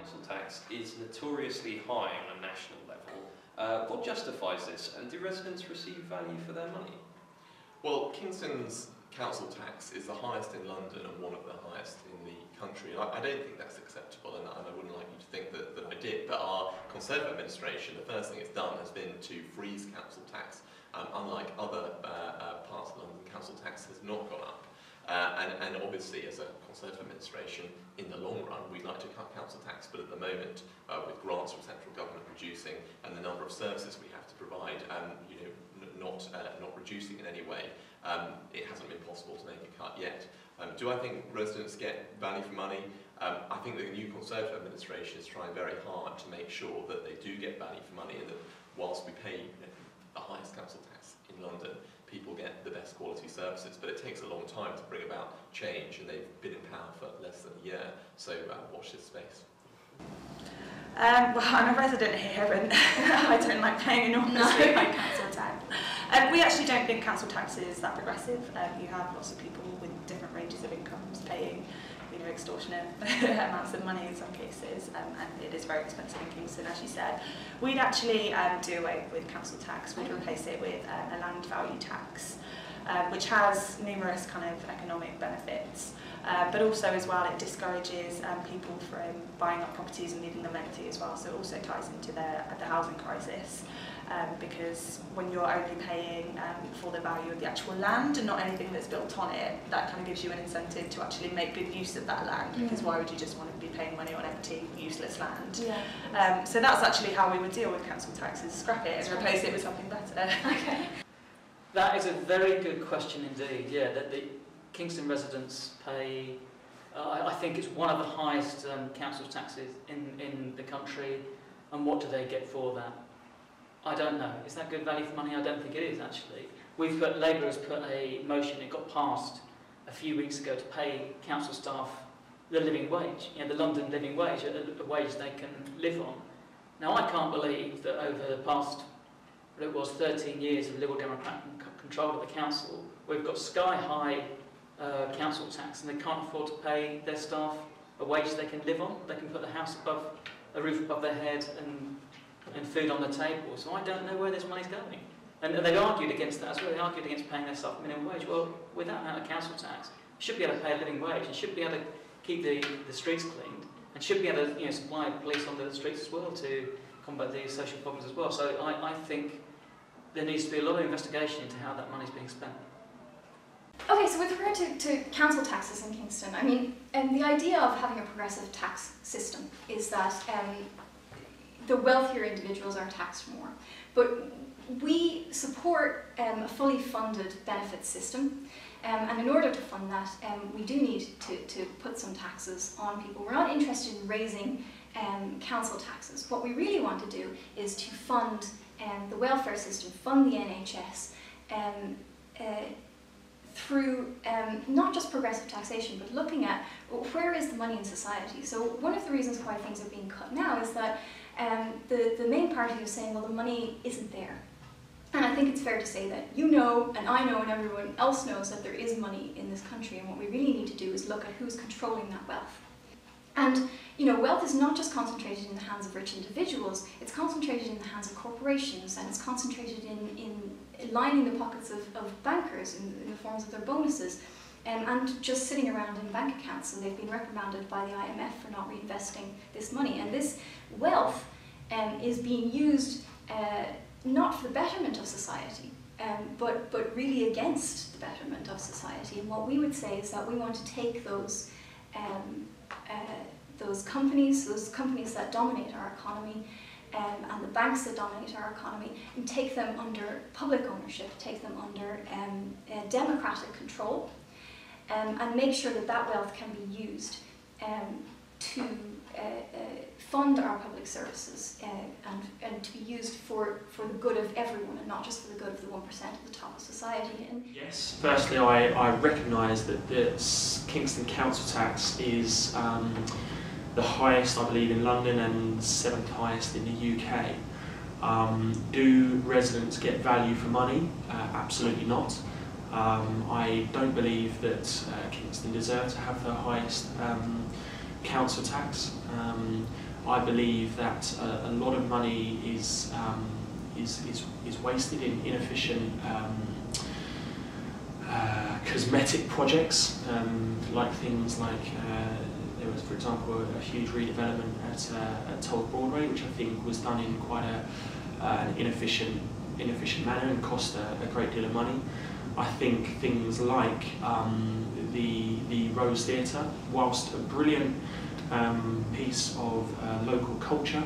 council tax is notoriously high on a national level. What justifies this, and do residents receive value for their money? Well, Kingston's council tax is the highest in London and one of the highest in the country. I don't think that's acceptable, and I wouldn't like you to think that I did, but our Conservative administration, the first thing it's done has been to freeze council tax. Unlike other parts of London, council tax has not gone up. And obviously, as a Conservative administration, in the long run, we'd like to cut council tax, but at the moment, with grants from central government reducing and the number of services we have to provide, not reducing in any way, it hasn't been possible to make a cut yet. Do I think residents get value for money? I think the new Conservative administration is trying very hard to make sure that they do get value for money, and that whilst we pay the highest council tax in London, people get the best quality services, but it takes a long time to bring about change, and they've been in power for less than a year, so watch this space. Well, I'm a resident here, and I don't like paying enormously high council tax. We actually don't think council tax is that progressive. You have lots of people with different ranges of incomes paying, extortionate amounts of money in some cases, and it is very expensive in Kingston, as you said. We'd actually do away with council tax. We'd replace it with a land value tax, which has numerous kind of economic benefits, but also as well it discourages people from buying up properties and leaving them empty as well. So it also ties into the housing crisis. Because when you're only paying for the value of the actual land and not anything that's built on it, that kind of gives you an incentive to actually make good use of that land, because why would you just want to be paying money on empty, useless land? Yeah. So that's actually how we would deal with council tax, is scrap it and replace it with something better. Okay. That is a very good question indeed, yeah, that the Kingston residents pay, I think it's one of the highest council taxes in the country, and what do they get for that? I don't know. Is that good value for money? I don't think it is, actually. Labour has put a motion, it got passed a few weeks ago, to pay council staff the living wage, the London living wage, a wage they can live on. Now, I can't believe that over the past, 13 years of Liberal Democrat control of the council, we've got sky-high council tax, and they can't afford to pay their staff a wage they can live on. They can put a roof above their head and food on the table. So I don't know where this money's going. And they've argued against that as well. They argued against paying their staff minimum wage. Well, with that amount of council tax, should be able to pay a living wage, and should be able to keep the streets cleaned, and should be able to supply police onto the streets as well to combat these social problems as well. So I think there needs to be a lot of investigation into how that money's being spent. Okay, so with regard to council taxes in Kingston, I mean, the idea of having a progressive tax system is that the wealthier individuals are taxed more. But we support a fully funded benefits system, and in order to fund that, we do need to put some taxes on people. We're not interested in raising council taxes. What we really want to do is to fund the welfare system, fund the NHS, through not just progressive taxation, but looking at where is the money in society. So one of the reasons why things are being cut now is that the main party is saying, well, the money isn't there. And I think it's fair to say that you know, and I know, and everyone else knows that there is money in this country, and what we really need to do is look at who's controlling that wealth. And wealth is not just concentrated in the hands of rich individuals, it's concentrated in the hands of corporations, and it's concentrated in lining the pockets of bankers in the forms of their bonuses, and just sitting around in bank accounts, and they've been reprimanded by the IMF for not reinvesting this money. And this wealth is being used not for the betterment of society, but really against the betterment of society. And what we would say is that we want to take those companies that dominate our economy, and the banks that dominate our economy, and take them under public ownership, take them under democratic control, and make sure that that wealth can be used to fund our public services, and to be used for the good of everyone, and not just for the good of the 1% at the top of society. And yes, firstly I recognise that the Kingston council tax is the highest, I believe, in London and 7th highest in the UK. Do residents get value for money? Absolutely not. I don't believe that Kingston deserves to have the highest council tax. I believe that a lot of money is wasted in inefficient cosmetic projects, like things like there was, for example, a huge redevelopment at Toll Broadway, which I think was done in quite an inefficient manner and cost a great deal of money. I think things like the Rose Theatre, whilst a brilliant piece of local culture,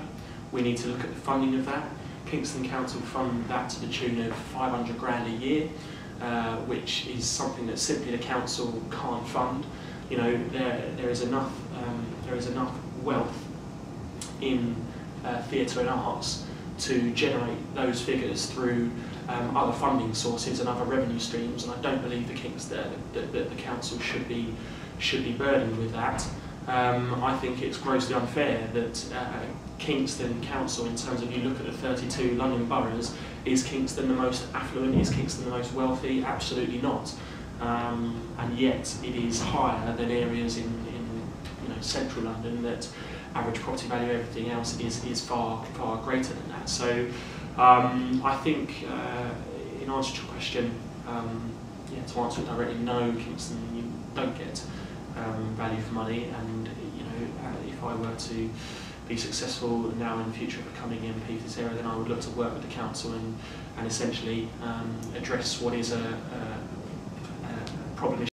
we need to look at the funding of that. Kingston Council fund that to the tune of 500 grand a year, which is something that simply the council can't fund. You know, there is enough wealth in theatre and arts to generate those figures through other funding sources and other revenue streams, and I don't believe the council should be burdened with that. I think it's grossly unfair that Kingston Council, in terms of you look at the 32 London boroughs, is Kingston the most affluent, is Kingston the most wealthy? Absolutely not. And yet it is higher than areas in central London that average property value, everything else is far greater than that. So I think in answer to your question, to answer it directly, no, Kingston, you don't get value for money, and if I were to be successful now in the future of becoming MP for this area, then I would look to work with the council and essentially address what is a problem issue.